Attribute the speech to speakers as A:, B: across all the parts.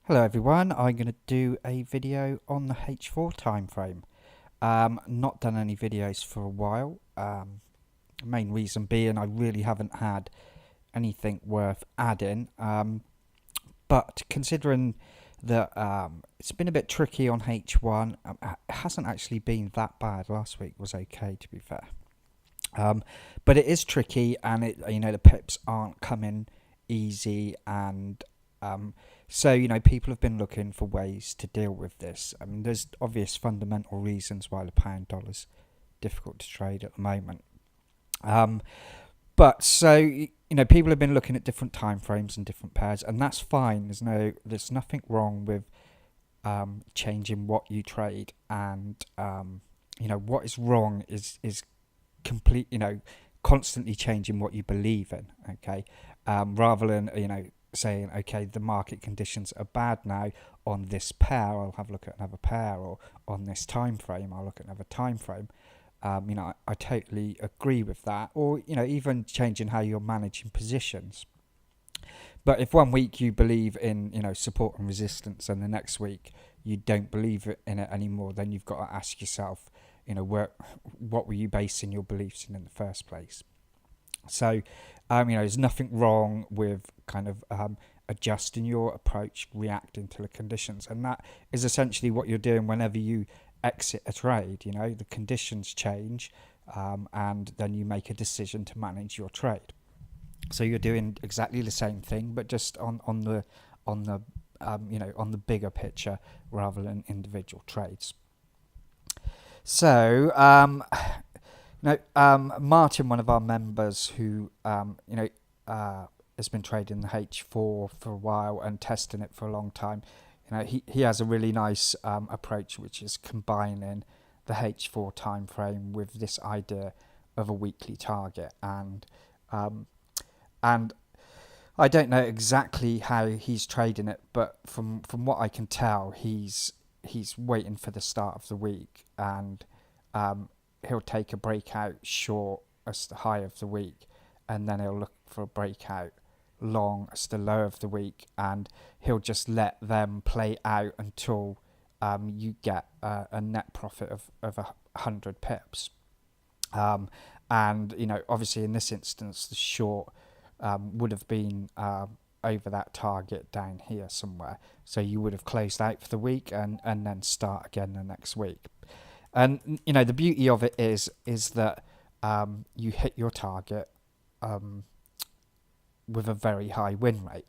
A: Hello everyone, I'm going to do a video on the H4 time frame. Not done any videos for a while. Main reason being I really haven't had anything worth adding. But considering that it's been a bit tricky on H1, it hasn't actually been that bad. Last week was okay, to be fair. But it is tricky, and the pips aren't coming easy, and so people have been looking for ways to deal with this. I mean, there's obvious fundamental reasons why the pound dollar's difficult to trade at the moment. Um, but so people have been looking at different time frames and different pairs, and that's fine. There's nothing wrong with changing what you trade, and what is wrong is complete, constantly changing what you believe in. Okay, rather than saying, okay, the market conditions are bad now on this pair, I'll have a look at another pair, or on this time frame, I'll look at another time frame. I totally agree with that. Or even changing how you're managing positions. But if one week you believe in support and resistance, and the next week you don't believe in it anymore, then you've got to ask yourself, what were you basing your beliefs in the first place? So, there's nothing wrong with kind of adjusting your approach, reacting to the conditions, and that is essentially what you're doing whenever you exit a trade. The conditions change, and then you make a decision to manage your trade. So you're doing exactly the same thing, but just on the on the bigger picture rather than individual trades. So Martin, one of our members who has been trading the H4 for a while and testing it for a long time, he has a really nice approach, which is combining the H4 time frame with this idea of a weekly target, and I don't know exactly how he's trading it, but from what I can tell, he's waiting for the start of the week, and he'll take a breakout short as the high of the week, and then he'll look for a breakout long as the low of the week, and he'll just let them play out until you get a net profit of 100 pips. And obviously in this instance, the short would have been over that target down here somewhere, so you would have closed out for the week and then start again the next week. And the beauty of it is that you hit your target with a very high win rate.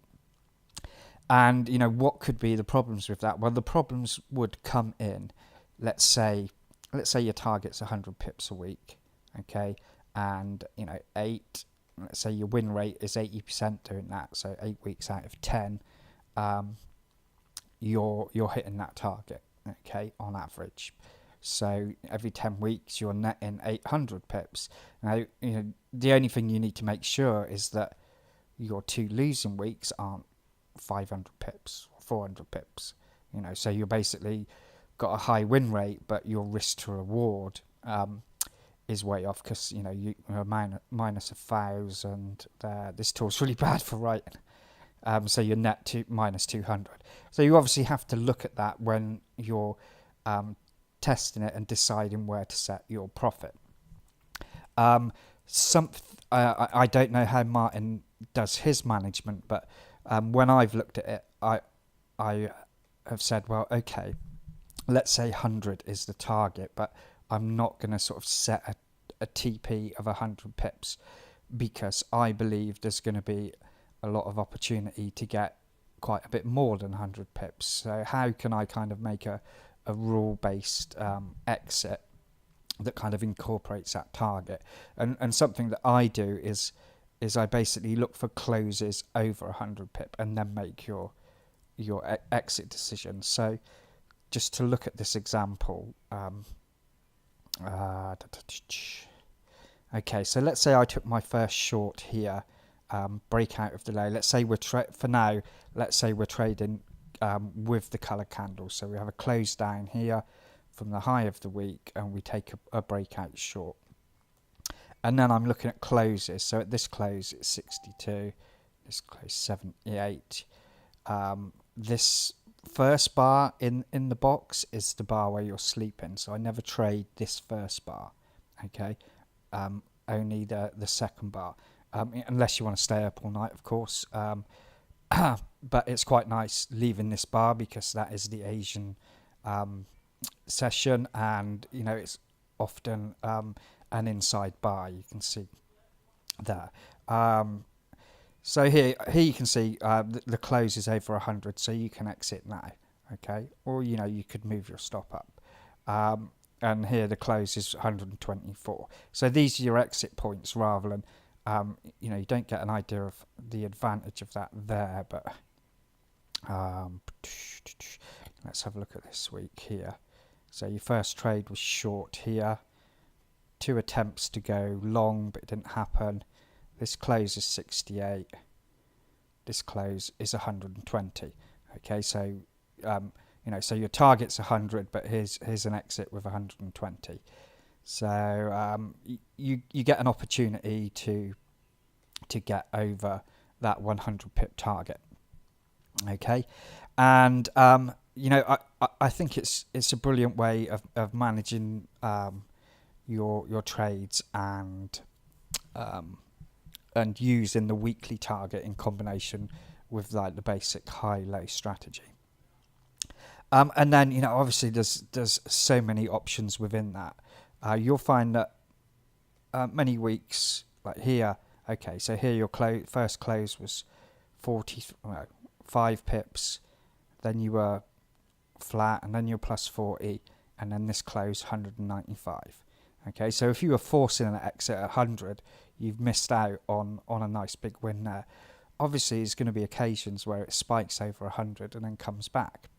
A: And what could be the problems with that? Well, the problems would come in. Let's say your target's 100 pips a week, okay, and let's say your win rate is 80% doing that. So 8 weeks out of 10, you're hitting that target, okay, on average. So every 10 weeks you're netting 800 pips. Now, the only thing you need to make sure is that your 2 losing weeks aren't 500 pips or 400 pips. So you're basically got a high win rate, but your risk to reward is way off, because you're minus 1,000 there. This tool's really bad for writing. So you're net to minus 200. So you obviously have to look at that when you're testing it and deciding where to set your profit. I don't know how Martin does his management, but when I've looked at it, I have said, well, okay, let's say 100 is the target, but I'm not going to sort of set a TP of 100 pips, because I believe there's going to be a lot of opportunity to get quite a bit more than 100 pips. So how can I kind of make a rule-based exit that kind of incorporates that target? And something that I do is I basically look for closes over 100 pip and then make your exit decision. So just to look at this example, okay, so let's say I took my first short here, breakout of the low. Let's say for now, let's say we're trading with the color candle. So we have a close down here from the high of the week, and we take a breakout short. And then I'm looking at closes. So at this close, it's 62. This close, 78. This first bar in the box is the bar where you're sleeping, so I never trade this first bar, okay? Only the second bar, unless you want to stay up all night, of course. But it's quite nice leaving this bar because that is the Asian session, and you know it's often an inside bar. You can see there. So here you can see the close is over 100, so you can exit now, okay? Or you know you could move your stop up. And here the close is 124. So these are your exit points rather than you know, you don't get an idea of the advantage of that there, but let's have a look at this week here. So your first trade was short here, 2 attempts to go long, but it didn't happen. This close is 68. This close is 120. Okay, so you know, so your target's 100, but here's an exit with 120. So you get an opportunity to get over that 100 pip target. Okay, and you know, I think it's a brilliant way of managing your trades and using the weekly target in combination with like the basic high-low strategy. And then, you know, obviously there's so many options within that. You'll find that many weeks, like here, okay, so here your first close was 5 pips, then you were flat, and then you're plus 40, and then this close 195. Okay, so if you were forcing an exit at 100, you've missed out on a nice big win there. Obviously, there's going to be occasions where it spikes over 100 and then comes back.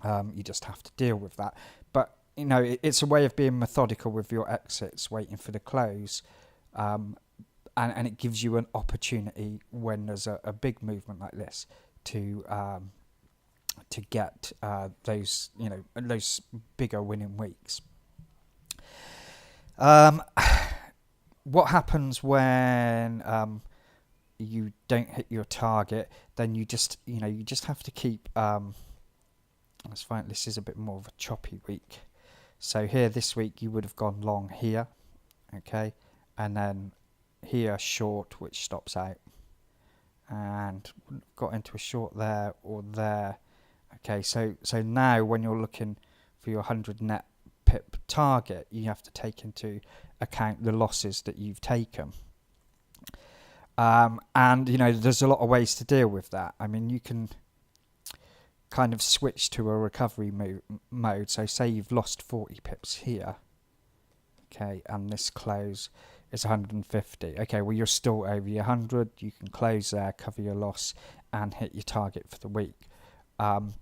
A: You just have to deal with that. But, you know, it's a way of being methodical with your exits, waiting for the close. And it gives you an opportunity when there's a big movement like this to get those, you know, those bigger winning weeks. What happens when you don't hit your target? Then you just have to keep. Let's find this is a bit more of a choppy week. So here this week you would have gone long here, okay, and then here short, which stops out, and got into a short there or there. Okay, so now when you're looking for your 100 net pip target, you have to take into account the losses that you've taken. And you know, there's a lot of ways to deal with that. I mean, you can kind of switch to a recovery mode. So say you've lost 40 pips here, okay, and this close is 150. Okay, well you're still over your 100. You can close there, cover your loss, and hit your target for the week. You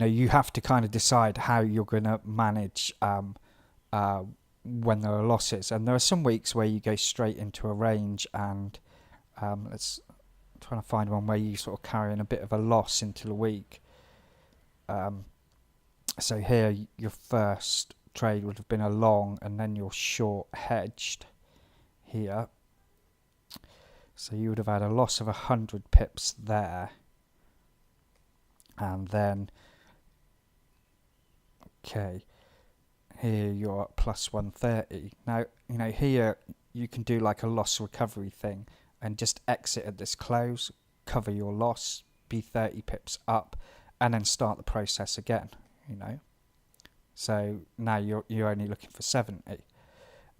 A: know, you have to kind of decide how you're going to manage when there are losses. And there are some weeks where you go straight into a range, and let's trying to find one where you sort of carry in a bit of a loss into the week. So here your first trade would have been a long, and then your short hedged here. So you would have had a loss of 100 pips there, and then okay, here you're at plus 130. Now, you know, here you can do like a loss recovery thing and just exit at this close, cover your loss, be 30 pips up, and then start the process again, you know. So now you're only looking for 70,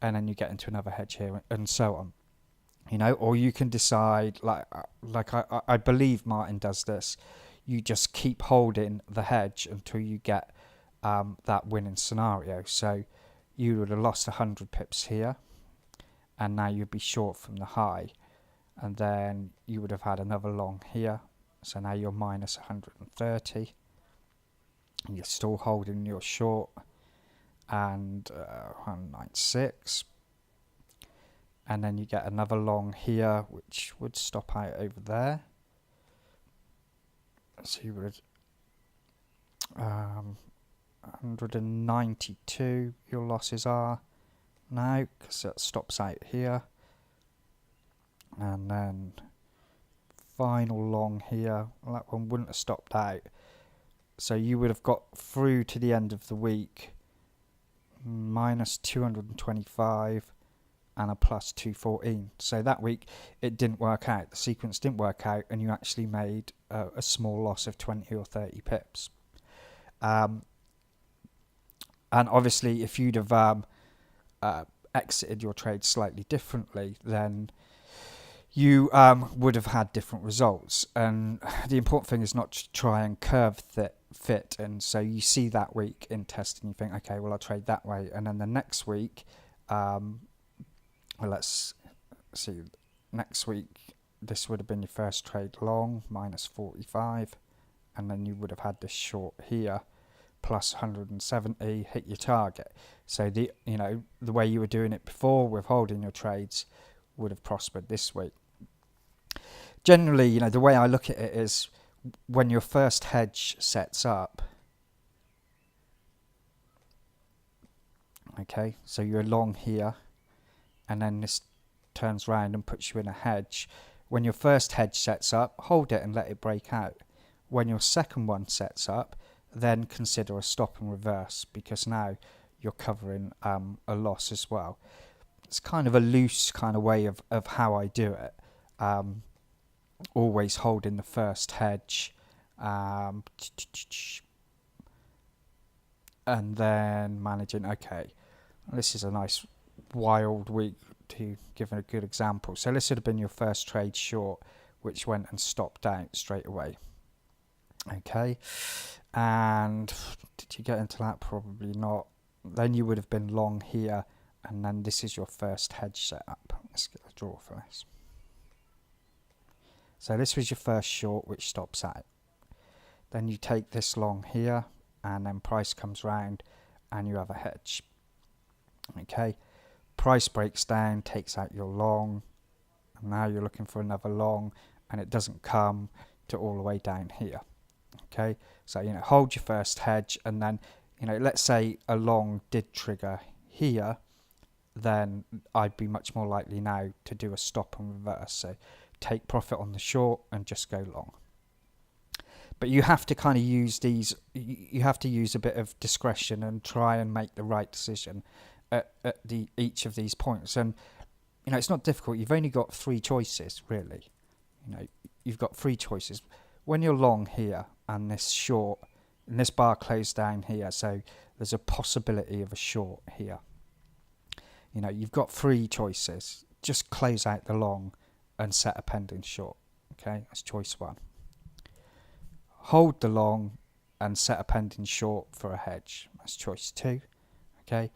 A: and then you get into another hedge here, and so on, you know. Or you can decide, like I believe Martin does this, you just keep holding the hedge until you get that winning scenario. So you would have lost 100 pips here, and now you'd be short from the high, and then you would have had another long here, so now you're minus 130, and you're still holding your short, and 196, and then you get another long here, which would stop out over there. So you would 192 your losses are now, because that stops out here, and then final long here. Well, that one wouldn't have stopped out, So you would have got through to the end of the week minus 225 and a plus 214. So that week it didn't work out. The sequence didn't work out, and you actually made a small loss of 20 or 30 pips. And obviously, if you'd have exited your trade slightly differently, then you would have had different results. And the important thing is not to try and curve fit. And so you see that week in testing, you think, okay, well, I'll trade that way. And then the next week, well, let's see, next week, this would have been your first trade long, minus 45. And then you would have had this short here, plus 170, hit your target. So the way you were doing it before with holding your trades would have prospered this week. Generally, the way I look at it is when your first hedge sets up, okay, so you're long here, and then this turns around and puts you in a hedge. When your first hedge sets up, hold it and let it break out. When your second one sets up, then consider a stop and reverse, because now you're covering a loss as well. It's kind of a loose kind of way of how I do it. Always holding the first hedge, and then managing. Okay, this is a nice wild week to give a good example. So this would have been your first trade short, which went and stopped out straight away. Okay, and did you get into that? Probably not. Then you would have been long here, and then this is your first hedge setup. Let's get a draw for this. So this was your first short, which stops out. Then you take this long here, and then price comes round, and you have a hedge. Okay, price breaks down, takes out your long, and now you're looking for another long, and it doesn't come to all the way down here. Okay, so hold your first hedge, and then let's say a long did trigger here, then I'd be much more likely now to do a stop and reverse. So take profit on the short and just go long. But you have to kind of use you have to use a bit of discretion and try and make the right decision at each of these points. And it's not difficult. You've only got three choices, really. You've got three choices. When you're long here and this short, and this bar closed down here, so there's a possibility of a short here. You've got three choices. Just close out the long and set a pending short. Okay, that's choice one. Hold the long and set a pending short for a hedge. That's choice two. Okay,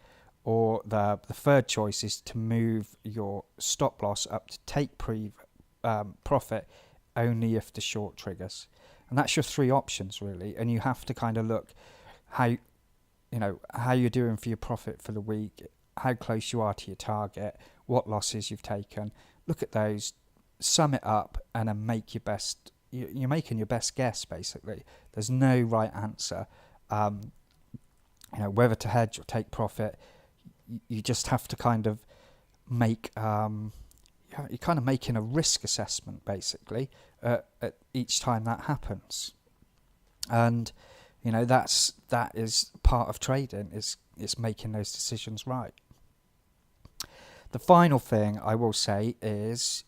A: or the third choice is to move your stop loss up to take profit only if the short triggers. And that's your three options, really. And you have to kind of look how you're doing for your profit for the week, how close you are to your target, what losses you've taken. Look at those, sum it up, and then make your best. You're making your best guess, basically. There's no right answer. Whether to hedge or take profit, you just have to kind of make. You're kind of making a risk assessment, basically, at each time that happens. And that is part of trading. Is making those decisions right. The final thing I will say is,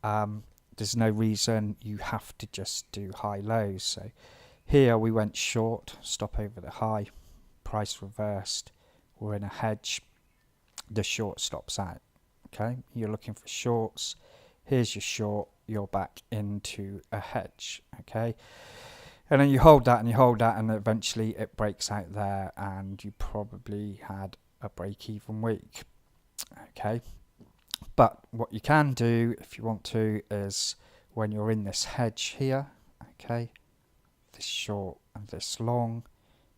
A: there's no reason you have to just do high lows. So here we went short, stop over the high, price reversed, we're in a hedge, the short stops out. Okay, you're looking for shorts, here's your short, you're back into a hedge. Okay, and then you hold that and you hold that, and eventually it breaks out there, and you probably had a break-even week. Okay, but what you can do if you want to is when you're in this hedge here, okay, this short and this long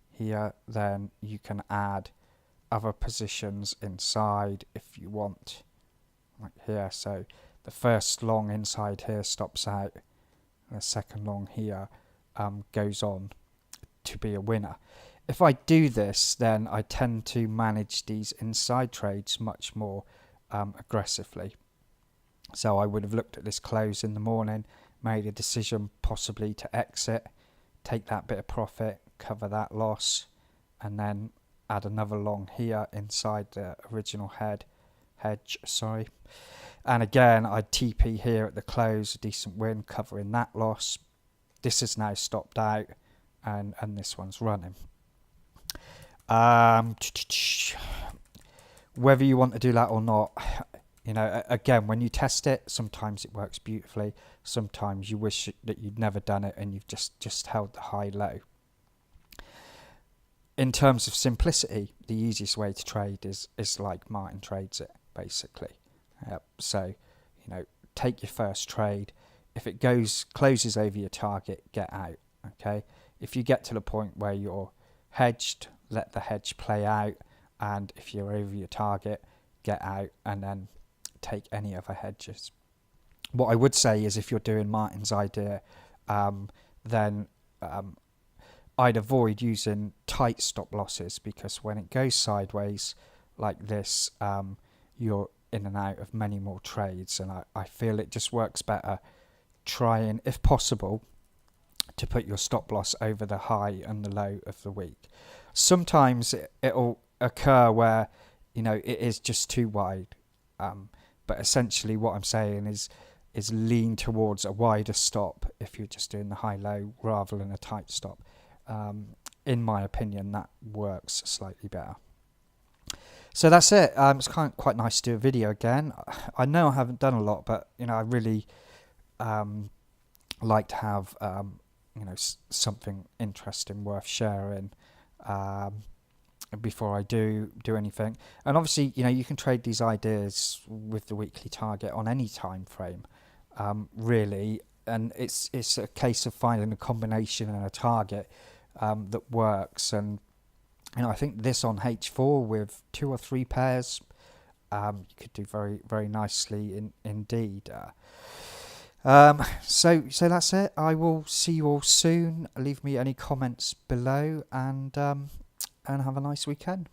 A: here, then you can add other positions inside if you want, like here. So the first long inside here stops out, the second long here goes on to be a winner. If I do this, then I tend to manage these inside trades much more aggressively. So I would have looked at this close in the morning, made a decision possibly to exit, take that bit of profit, cover that loss, and then add another long here inside the original hedge, sorry. And again, I'd TP here at the close, a decent win, covering that loss. This is now stopped out, and this one's running. Whether you want to do that or not, again, when you test it, sometimes it works beautifully. Sometimes you wish that you'd never done it and you've just held the high low. In terms of simplicity, the easiest way to trade is like Martin trades it, basically. So, take your first trade. If it closes over your target, get out. Okay. If you get to the point where you're hedged, let the hedge play out, and if you're over your target, get out and then take any other hedges. What I would say is if you're doing Martin's idea, then I'd avoid using tight stop losses, because when it goes sideways like this, you're in and out of many more trades, and I feel it just works better trying, if possible, to put your stop loss over the high and the low of the week. Sometimes it'll occur where it is just too wide, but essentially what I'm saying is lean towards a wider stop if you're just doing the high low rather than a tight stop. In my opinion, that works slightly better. So that's it. It's quite nice to do a video again. I know I haven't done a lot, but I really like to have something interesting worth sharing before I do anything. And obviously, you can trade these ideas with the weekly target on any time frame, really. And it's a case of finding a combination and a target that works. And I think this on H4 with 2 or 3 pairs, you could do very, very nicely indeed. So that's it. I will see you all soon. Leave me any comments below, and have a nice weekend.